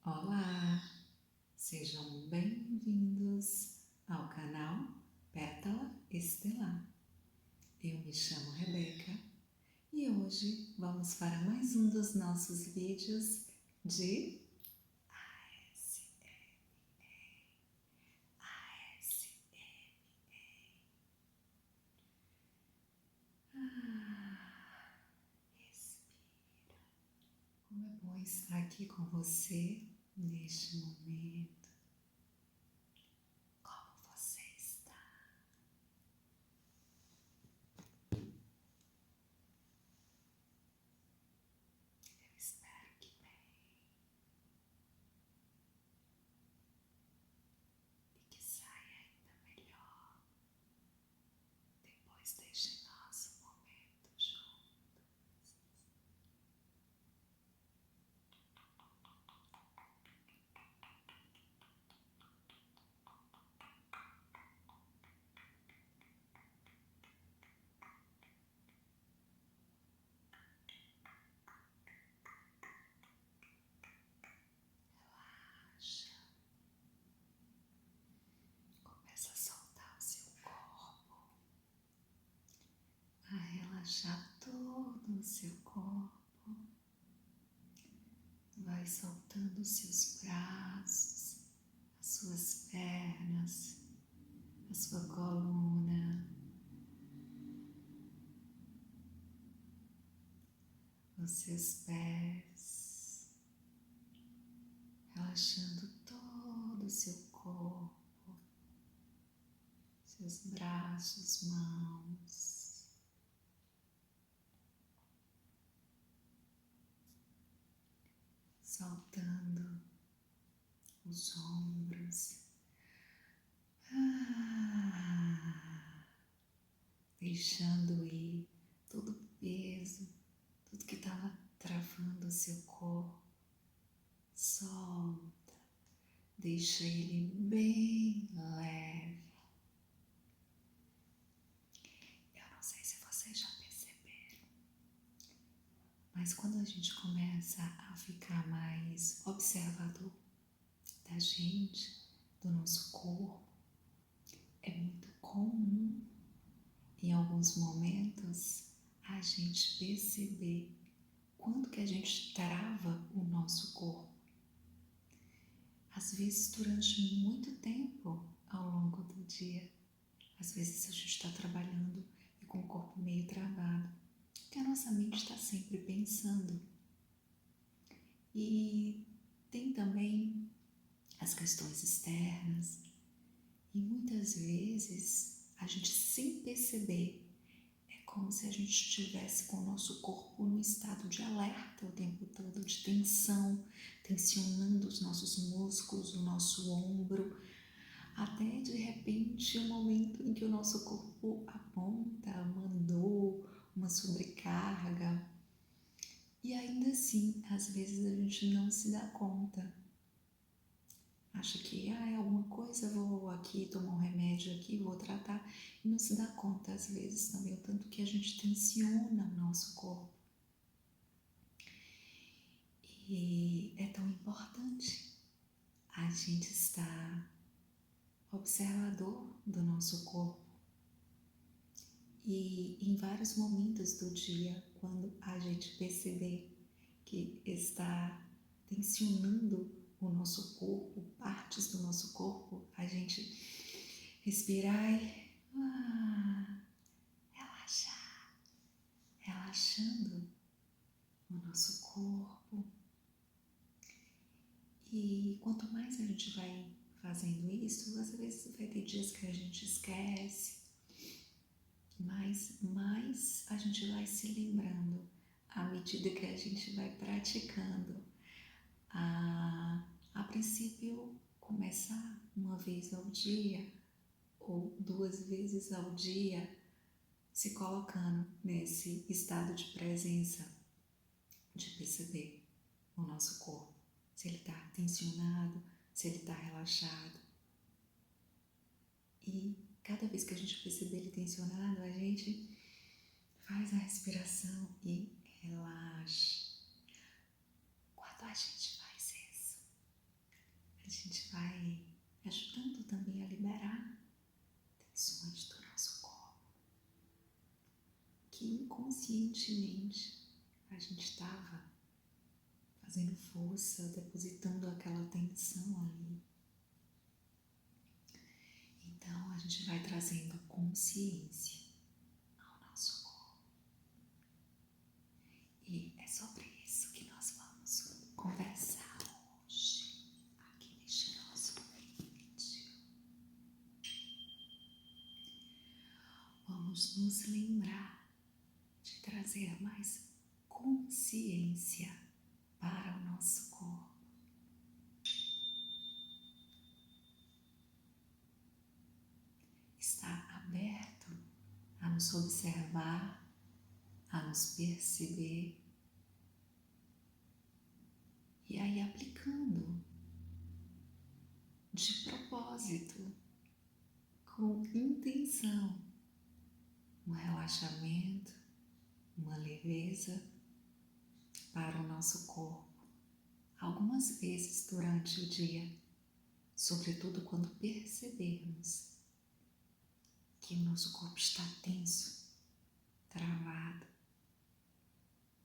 Olá, sejam bem-vindos ao canal Pétala Estelar. Eu me chamo Rebeca e hoje vamos para mais um dos nossos vídeos de respira. Como é bom estar aqui com você neste momento. Como você está? Eu espero que bem e que saia ainda melhor depois deste nosso momento juntos. Relaxa. Começa a soltar o seu corpo, a relaxar todo o seu corpo. Vai soltando os seus braços, as suas pernas, a sua coluna, os seus pés, relaxando todo o seu corpo, seus braços, mãos, soltando os ombros, deixando ir todo o peso, tudo que estava travando o seu corpo. Solta, deixa ele bem leve. Eu não sei se vocês já perceberam, mas quando a gente começa a ficar mais observador da gente, do nosso corpo, é muito comum em alguns momentos a gente perceber quando que a gente trava o nosso corpo. Às vezes durante muito tempo ao longo do dia, às vezes a gente está trabalhando e com o corpo meio travado, porque a nossa mente está sempre pensando. E tem também as questões externas, e muitas vezes a gente, sem perceber, é como se a gente estivesse com o nosso corpo no estado de alerta o tempo todo, de tensão, tensionando os nossos músculos, o nosso ombro, até de repente o momento em que o nosso corpo aponta, mandou uma sobrecarga. E ainda assim, às vezes a gente não se dá conta. Acha que é alguma coisa, vou aqui tomar um remédio aqui, vou tratar, e não se dá conta às vezes também o tanto que a gente tensiona o nosso corpo. E é tão importante a gente estar observador do nosso corpo. E em vários momentos do dia, quando a gente perceber que está tensionando o nosso corpo, partes do nosso corpo, a gente respirar e relaxar, relaxando o nosso corpo. E quanto mais a gente vai fazendo isso, às vezes vai ter dias que a gente esquece, mas mais a gente vai se lembrando à medida que a gente vai praticando. A princípio, começar uma vez ao dia ou 2 vezes ao dia, se colocando nesse estado de presença, de perceber o nosso corpo, se ele está tensionado, se ele está relaxado. E cada vez que a gente perceber ele tensionado, a gente faz a respiração e relaxa. Quando a gente faz isso, a gente vai ajudando também a liberar tensões do nosso corpo, que inconscientemente a gente estava fazendo força, depositando aquela tensão ali. Então a gente vai trazendo consciência ao nosso corpo. E é sobre isso que nós vamos conversar hoje, aqui neste nosso vídeo. Vamos nos lembrar de trazer mais consciência para o nosso corpo. Estar aberto a nos observar, a nos perceber e aí aplicando de propósito, com intenção, um relaxamento, uma leveza para o nosso corpo, algumas vezes durante o dia, sobretudo quando percebermos que o nosso corpo está tenso, travado,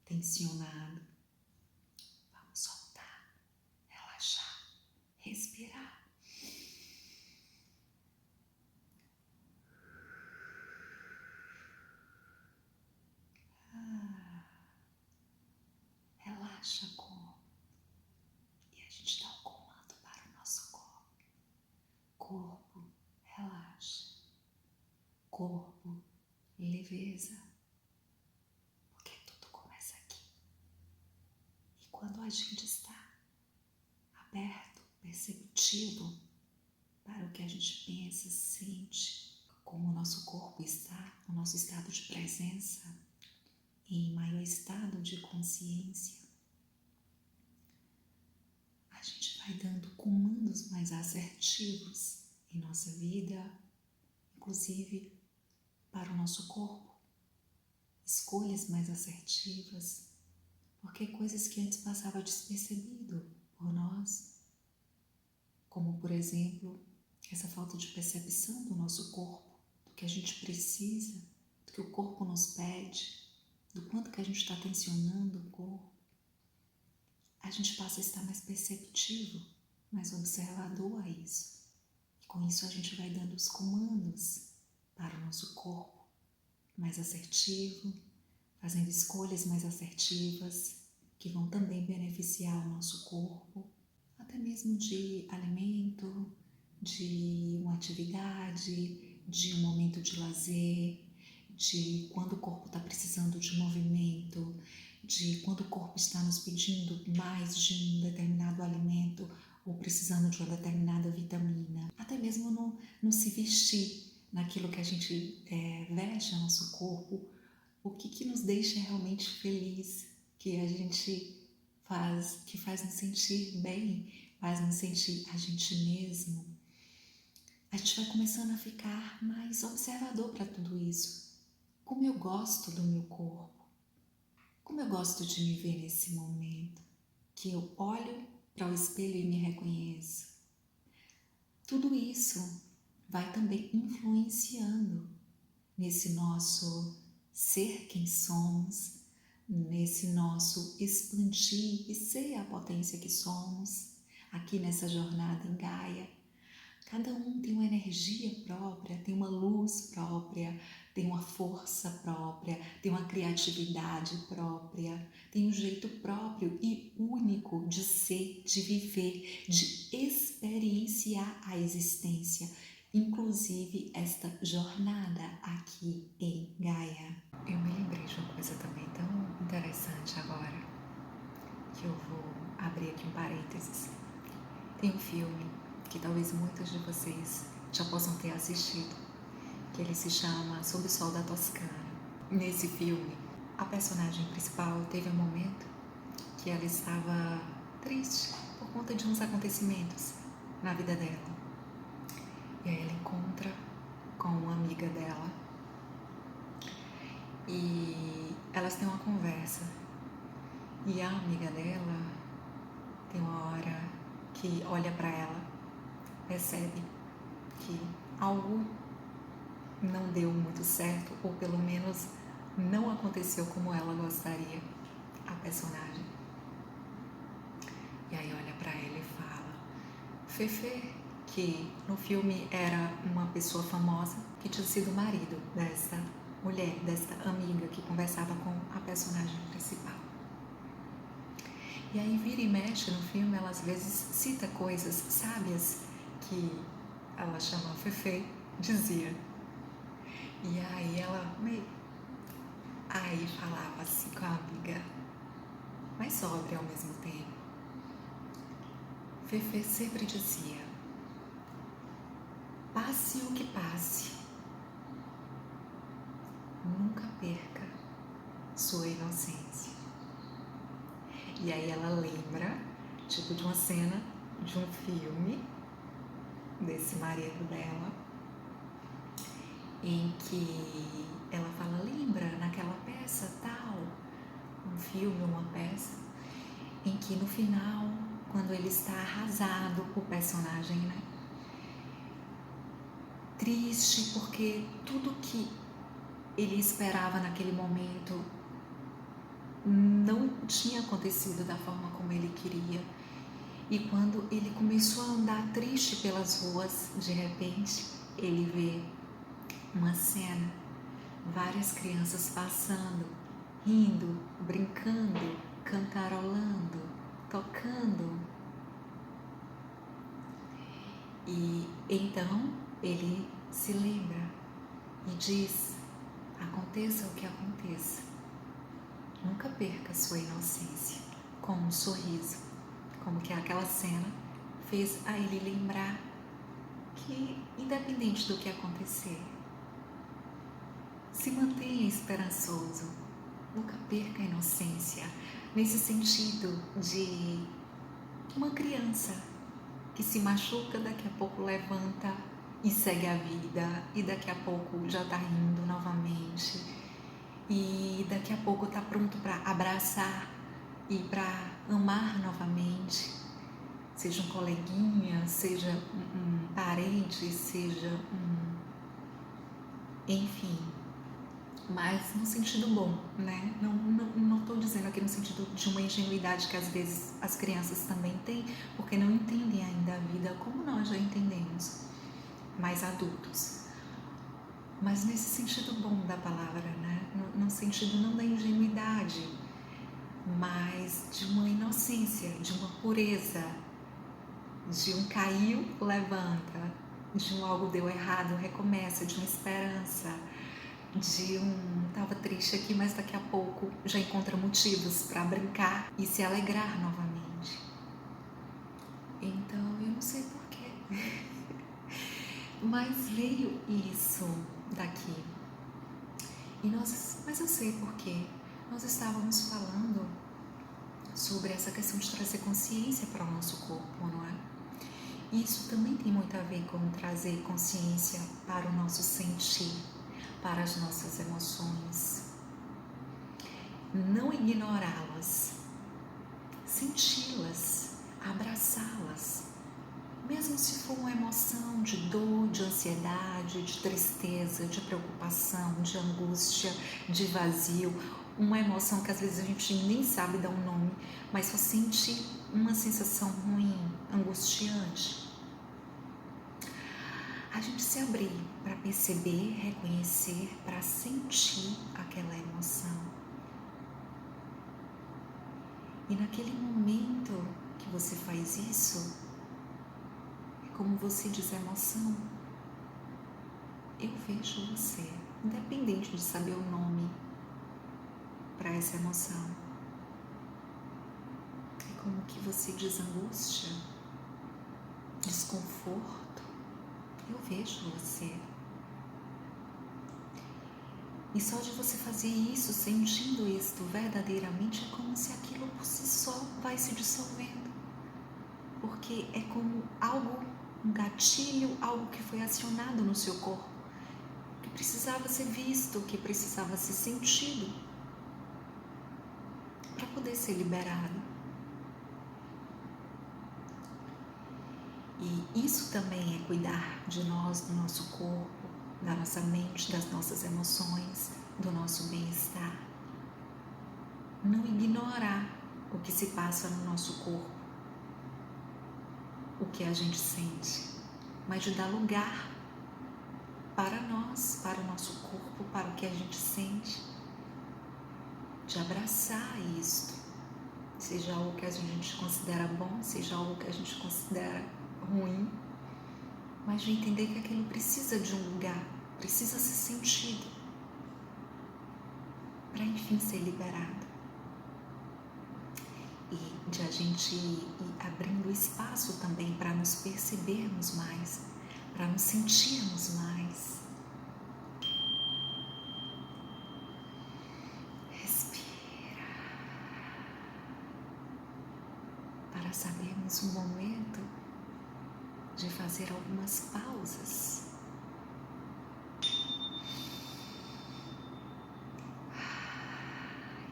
tensionado. Vamos soltar, relaxar, respirar. Relaxa o corpo e a gente dá um comando para o nosso corpo. Corpo, relaxa. Corpo, leveza. Porque tudo começa aqui. E quando a gente está aberto, perceptivo para o que a gente pensa, sente, como o nosso corpo está, o nosso estado de presença, em maior estado de consciência, a gente vai dando comandos mais assertivos em nossa vida, inclusive para o nosso corpo, escolhas mais assertivas, porque coisas que antes passava despercebido por nós, como por exemplo, essa falta de percepção do nosso corpo, do que a gente precisa, do que o corpo nos pede, do quanto que a gente está tensionando o corpo, a gente passa a estar mais perceptivo, mais observador a isso. E com isso a gente vai dando os comandos para o nosso corpo mais assertivo, fazendo escolhas mais assertivas, que vão também beneficiar o nosso corpo, até mesmo de alimento, de uma atividade, de um momento de lazer, de quando o corpo está precisando de movimento, de quando o corpo está nos pedindo mais de um determinado alimento ou precisando de uma determinada vitamina. Até mesmo no se vestir, naquilo que a gente veste ao nosso corpo, o que nos deixa realmente feliz, que a gente faz, que faz nos sentir bem, faz nos sentir a gente mesmo. A gente vai começando a ficar mais observador para tudo isso. Como eu gosto do meu corpo, como eu gosto de me ver nesse momento, que eu olho para o espelho e me reconheço. Tudo isso vai também influenciando nesse nosso ser quem somos, nesse nosso expandir e ser a potência que somos, aqui nessa jornada em Gaia. Cada um tem uma energia própria, tem uma luz própria, tem uma força própria, tem uma criatividade própria, tem um jeito próprio e único de ser, de viver, de experienciar a existência, inclusive esta jornada aqui em Gaia. Eu me lembrei de uma coisa também tão interessante agora, que eu vou abrir aqui um parênteses. Tem um filme que talvez muitos de vocês já possam ter assistido, que ele se chama Sob o Sol da Toscana. Nesse filme, a personagem principal teve um momento que ela estava triste por conta de uns acontecimentos na vida dela. E aí ela encontra com uma amiga dela e elas têm uma conversa. E a amiga dela tem uma hora que olha para ela percebe que algo não deu muito certo, ou pelo menos não aconteceu como ela gostaria, a personagem. E aí olha pra ela e fala: Fefe, que no filme era uma pessoa famosa que tinha sido o marido dessa mulher, desta amiga que conversava com a personagem principal. E aí vira e mexe no filme, ela às vezes cita coisas sábias que ela chama Fefe dizia. E aí ela aí falava assim com a amiga, mas sóbria ao mesmo tempo. Fefe sempre dizia: passe o que passe, nunca perca sua inocência. E aí ela lembra, tipo, de uma cena de um filme desse marido dela, em que ela fala: lembra naquela peça tal, um filme, uma peça, em que no final, quando ele está arrasado, o personagem, né? Triste porque tudo que ele esperava naquele momento não tinha acontecido da forma como ele queria. E quando ele começou a andar triste pelas ruas, de repente, ele vê uma cena, várias crianças passando, rindo, brincando, cantarolando, tocando. E então ele se lembra e diz: aconteça o que aconteça, nunca perca sua inocência, com um sorriso, como que aquela cena fez a ele lembrar que, independente do que acontecer, se mantenha esperançoso, nunca perca a inocência, nesse sentido de uma criança que se machuca, daqui a pouco levanta e segue a vida, e daqui a pouco já está rindo novamente, e daqui a pouco está pronto para abraçar e para amar novamente, seja um coleguinha, seja um parente, seja enfim, mas no sentido bom, né? Não estou dizendo aqui no sentido de uma ingenuidade que às vezes as crianças também têm, porque não entendem ainda a vida como nós já entendemos, mais adultos. Mas nesse sentido bom da palavra, né? No sentido não da ingenuidade, mas de uma inocência, de uma pureza, de um caiu, levanta, de um algo deu errado, recomeça, de uma esperança, de um estava triste aqui, mas daqui a pouco já encontra motivos para brincar e se alegrar novamente. Então eu não sei porquê, mas veio isso daqui. Mas eu sei porquê. Nós estávamos falando sobre essa questão de trazer consciência para o nosso corpo, não é? Isso também tem muito a ver com trazer consciência para o nosso sentir, para as nossas emoções. Não ignorá-las, senti-las, abraçá-las, mesmo se for uma emoção de dor, de ansiedade, de tristeza, de preocupação, de angústia, de vazio, uma emoção que às vezes a gente nem sabe dar um nome, mas só sente uma sensação ruim, angustiante. A gente se abrir para perceber, reconhecer, para sentir aquela emoção. E naquele momento que você faz isso, é como você diz a emoção: eu vejo você, independente de saber o nome para essa emoção. É como que você diz angústia, desconforto. Eu vejo você. E só de você fazer isso, sentindo isto verdadeiramente, é como se aquilo por si só vai se dissolvendo. Porque é como algo, um gatilho, algo que foi acionado no seu corpo, que precisava ser visto, que precisava ser sentido, para poder ser liberado. E isso também é cuidar de nós, do nosso corpo, da nossa mente, das nossas emoções, do nosso bem-estar. Não ignorar o que se passa no nosso corpo, o que a gente sente, mas de dar lugar para nós, para o nosso corpo, para o que a gente sente, de abraçar isto, seja algo que a gente considera bom, seja algo que a gente considera ruim, mas de entender que aquilo precisa de um lugar, precisa ser sentido, para enfim ser liberado. E de a gente ir abrindo espaço também para nos percebermos mais, para nos sentirmos mais. Respira. Para sabermos o momento de fazer algumas pausas.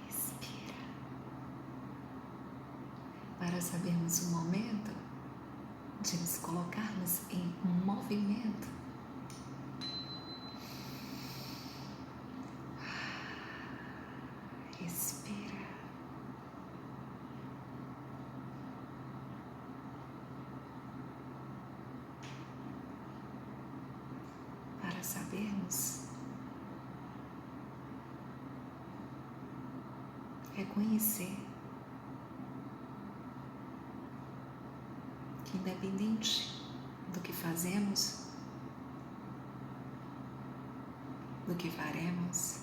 Respira. Para sabermos o momento de nos colocarmos em movimento. Respira. Para sabermos reconhecer que, independente do que fazemos, do que faremos,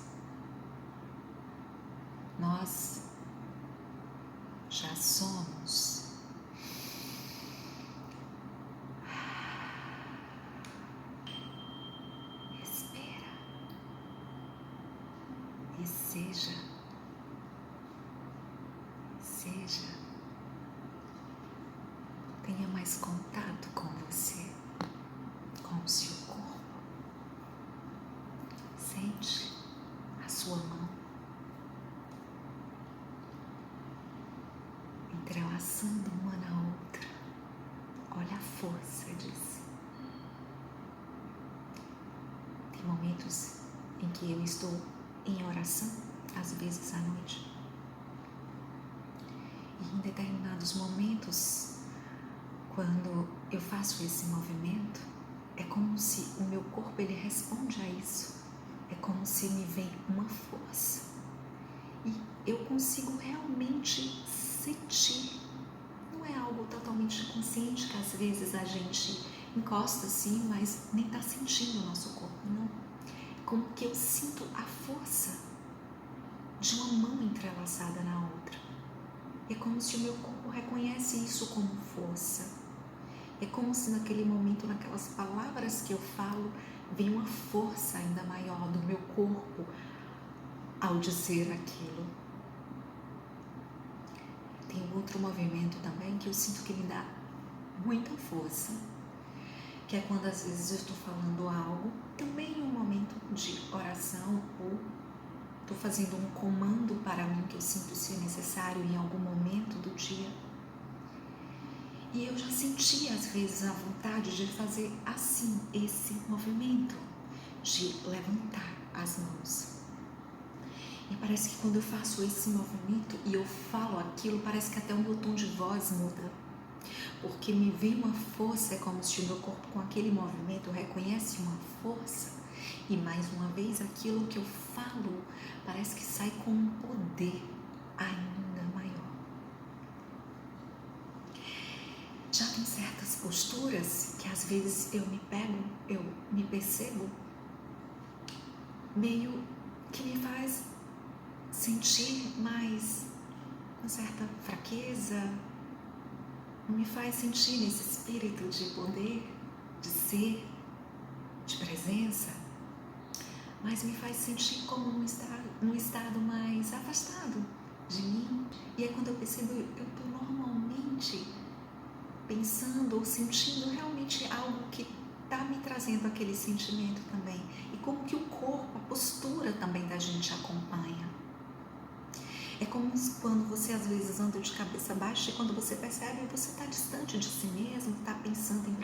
nós já somos. Respira e seja. Tenha mais contato com você, com o seu corpo. Sente a sua mão entrelaçando uma na outra. Olha a força disso. Tem momentos em que eu estou em oração, às vezes à noite. E em determinados momentos, quando eu faço esse movimento, é como se o meu corpo ele responde a isso. É como se me vem uma força. E eu consigo realmente sentir. Não é algo totalmente consciente que às vezes a gente encosta assim, mas nem está sentindo o nosso corpo, não. Como que eu sinto a força de uma mão entrelaçada na outra. É como se o meu corpo reconhece isso como força. É como se naquele momento, naquelas palavras que eu falo, vem uma força ainda maior do meu corpo ao dizer aquilo. Tem um outro movimento também que eu sinto que me dá muita força, que é quando às vezes eu estou falando algo, também em um momento de oração, ou estou fazendo um comando para mim que eu sinto ser necessário em algum momento do dia. E eu já senti às vezes a vontade de fazer assim, esse movimento, de levantar as mãos. E parece que quando eu faço esse movimento e eu falo aquilo, parece que até o meu tom de voz muda. Porque me vem uma força, é como se o meu corpo com aquele movimento reconhece uma força. E mais uma vez aquilo que eu falo parece que sai com um poder ainda maior. Já tem certas posturas que às vezes eu me percebo meio que me faz sentir mais uma certa fraqueza, me faz sentir nesse espírito de poder, de ser, de presença, mas me faz sentir como num estado mais afastado de mim. E é quando eu percebo, eu estou normalmente pensando ou sentindo realmente algo que está me trazendo aquele sentimento também. E como que o corpo, a postura também da gente acompanha. É como quando você às vezes anda de cabeça baixa e quando você percebe, você está distante de si mesmo, está pensando em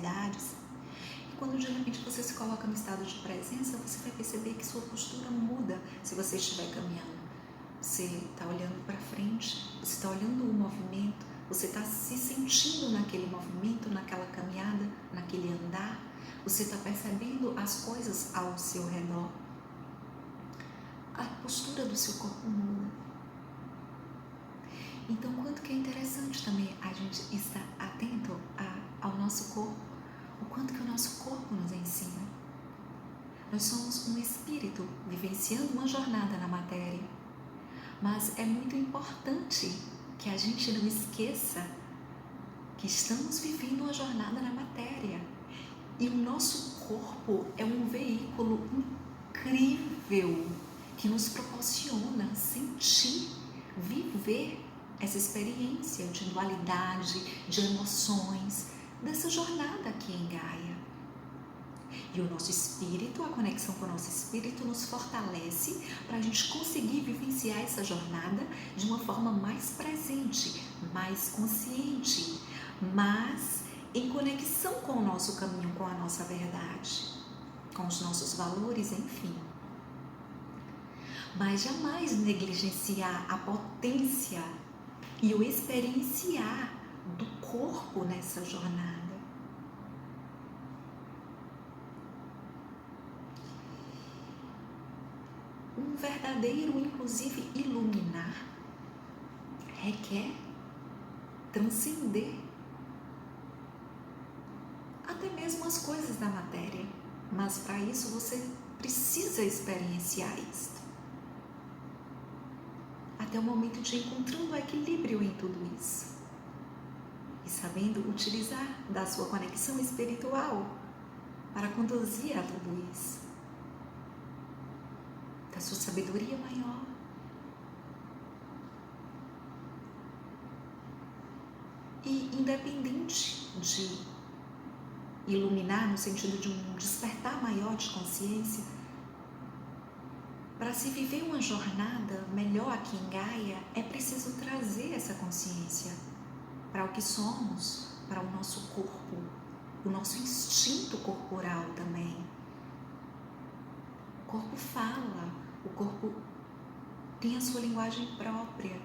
necessidades. E quando de repente você se coloca no estado de presença, você vai perceber que sua postura muda se você estiver caminhando. Você está olhando para frente, você está olhando o movimento, você está se sentindo naquele movimento, naquela caminhada, naquele andar, você está percebendo as coisas ao seu redor. A postura do seu corpo muda. Então, quanto que é interessante também a gente estar atento ao nosso corpo, o quanto que o nosso corpo nos ensina. Nós somos um espírito vivenciando uma jornada na matéria, mas é muito importante que a gente não esqueça que estamos vivendo uma jornada na matéria e o nosso corpo é um veículo incrível que nos proporciona sentir, viver essa experiência de dualidade, de emoções, dessa jornada aqui em Gaia. E o nosso espírito, a conexão com o nosso espírito nos fortalece para a gente conseguir vivenciar essa jornada de uma forma mais presente, mais consciente, mas em conexão com o nosso caminho, com a nossa verdade, com os nossos valores, enfim. Mas jamais negligenciar a potência e o experienciar do corpo nessa jornada. Um verdadeiro, inclusive, iluminar requer transcender até mesmo as coisas da matéria, mas para isso você precisa experienciar isto. Até o momento de encontrando o equilíbrio em tudo isso e sabendo utilizar da sua conexão espiritual para conduzir a tudo isso, da sua sabedoria maior. E independente de iluminar no sentido de um despertar maior de consciência, para se viver uma jornada melhor aqui em Gaia, é preciso trazer essa consciência para o que somos, para o nosso corpo, o nosso instinto corporal também. O corpo fala, o corpo tem a sua linguagem própria.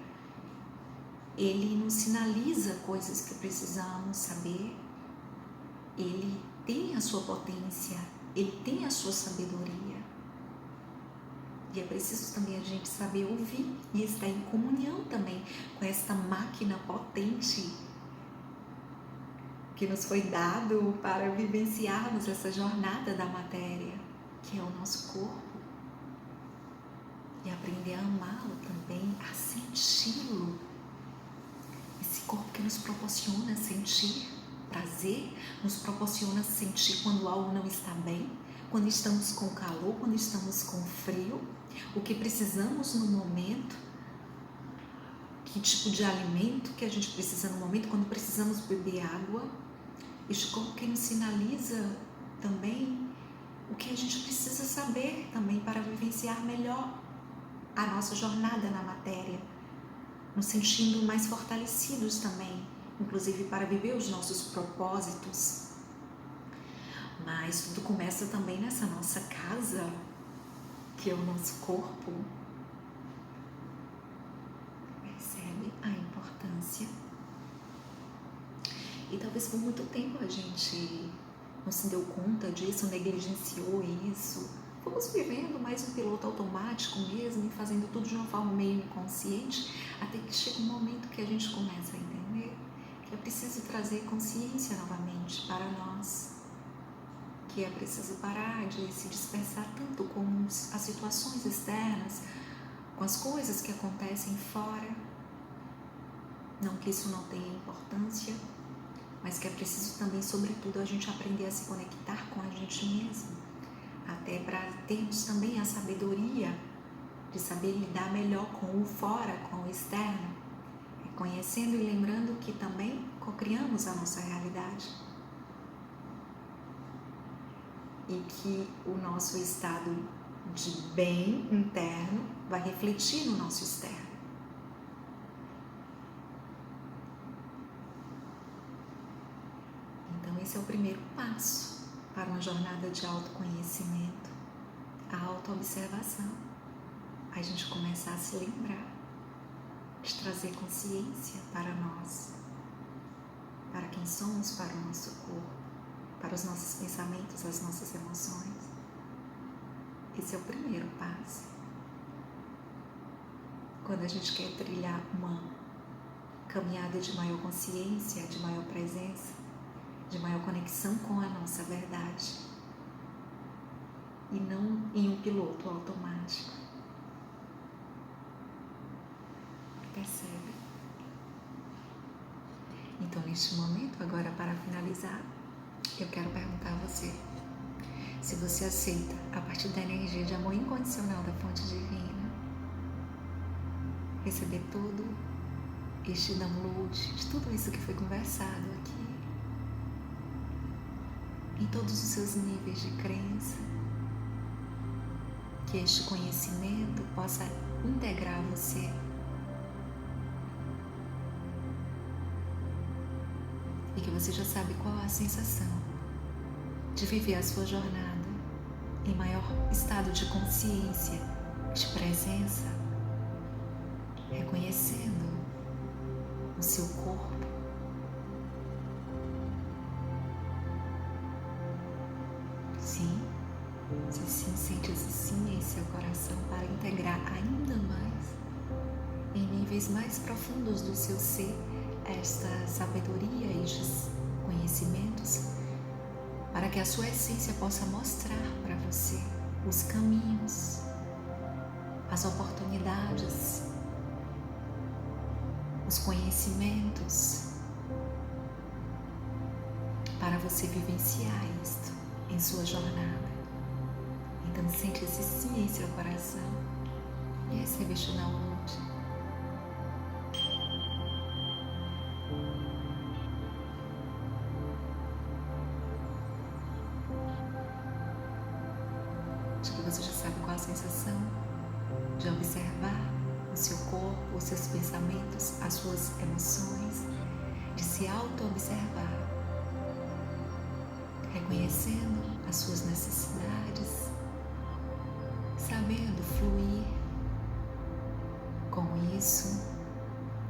Ele nos sinaliza coisas que precisamos saber. Ele tem a sua potência, ele tem a sua sabedoria. E é preciso também a gente saber ouvir e estar em comunhão também com esta máquina potente que nos foi dado para vivenciarmos essa jornada da matéria, que é o nosso corpo. E aprender a amá-lo também, a senti-lo. Esse corpo que nos proporciona sentir prazer, nos proporciona sentir quando algo não está bem, quando estamos com calor, quando estamos com frio, o que precisamos no momento, que tipo de alimento que a gente precisa no momento, quando precisamos beber água. Este corpo que nos sinaliza também o que a gente precisa saber também para vivenciar melhor a nossa jornada na matéria, nos sentindo mais fortalecidos também, inclusive para viver os nossos propósitos. Mas tudo começa também nessa nossa casa, que é o nosso corpo. Percebe a importância? E talvez por muito tempo a gente não se deu conta disso, negligenciou isso. Fomos vivendo mais um piloto automático mesmo e fazendo tudo de uma forma meio inconsciente, até que chega um momento que a gente começa a entender que é preciso trazer consciência novamente para nós, que é preciso parar de se dispersar tanto com as situações externas, com as coisas que acontecem fora. Não que isso não tenha importância, mas que é preciso também, sobretudo, a gente aprender a se conectar com a gente mesmo, até para termos também a sabedoria de saber lidar melhor com o fora, com o externo, reconhecendo e lembrando que também cocriamos a nossa realidade e que o nosso estado de bem interno vai refletir no nosso externo. Então esse é o primeiro passo para uma jornada de autoconhecimento, a autoobservação. A gente começa a se lembrar, de trazer consciência para nós, para quem somos, para o nosso corpo, para os nossos pensamentos, as nossas emoções. Esse é o primeiro passo. Quando a gente quer trilhar uma caminhada de maior consciência, de maior presença, de maior conexão com a nossa verdade, e não em um piloto automático. Percebe? Então, neste momento, agora para finalizar, eu quero perguntar a você se você aceita, a partir da energia de amor incondicional da fonte divina, receber todo este download de tudo isso que foi conversado aqui, em todos os seus níveis de crença, que este conhecimento possa integrar você, e que você já sabe qual a sensação de viver a sua jornada em maior estado de consciência, de presença, reconhecendo o seu corpo, sim, você sim sente esse sim em seu coração para integrar ainda mais, em níveis mais profundos do seu ser, esta sabedoria e estes conhecimentos, para que a sua essência possa mostrar para você os caminhos, as oportunidades, os conhecimentos, para você vivenciar isto em sua jornada. Então sente esse sim em seu coração e receba este download. Acho que você já sabe qual a sensação de observar o seu corpo, os seus pensamentos, as suas emoções, de se auto-observar, reconhecendo as suas necessidades, sabendo fluir com isso,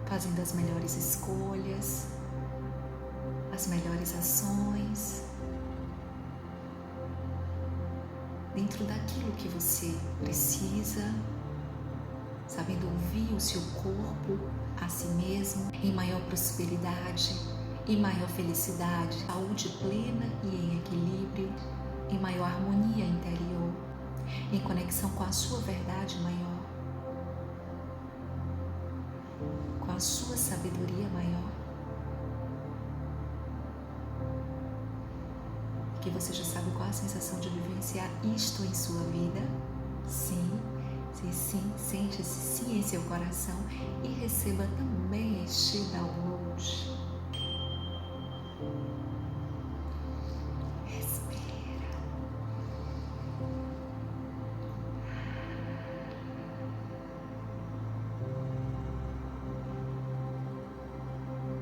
fazendo as melhores escolhas, as melhores ações, dentro daquilo que você precisa, sabendo ouvir o seu corpo, a si mesmo, em maior prosperidade, em maior felicidade, saúde plena e em equilíbrio, em maior harmonia interior, em conexão com a sua verdade maior, com a sua sabedoria maior, que você já sabe qual a sensação de vivenciar isto em sua vida. Sim, sim, sente esse sim em seu coração e receba também este download. Respira.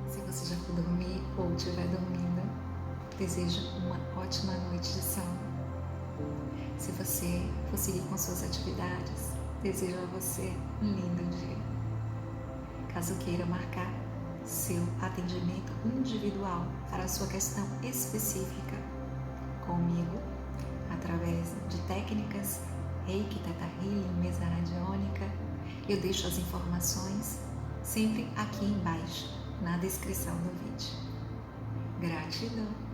Se você já for dormir ou estiver dormindo, desejo uma ótima noite de sono. Se você for seguir com suas atividades, desejo a você um lindo dia. Caso queira marcar seu atendimento individual para a sua questão específica comigo, através de técnicas Reiki, Theta Healing, mesa radiônica, eu deixo as informações sempre aqui embaixo, na descrição do vídeo. Gratidão!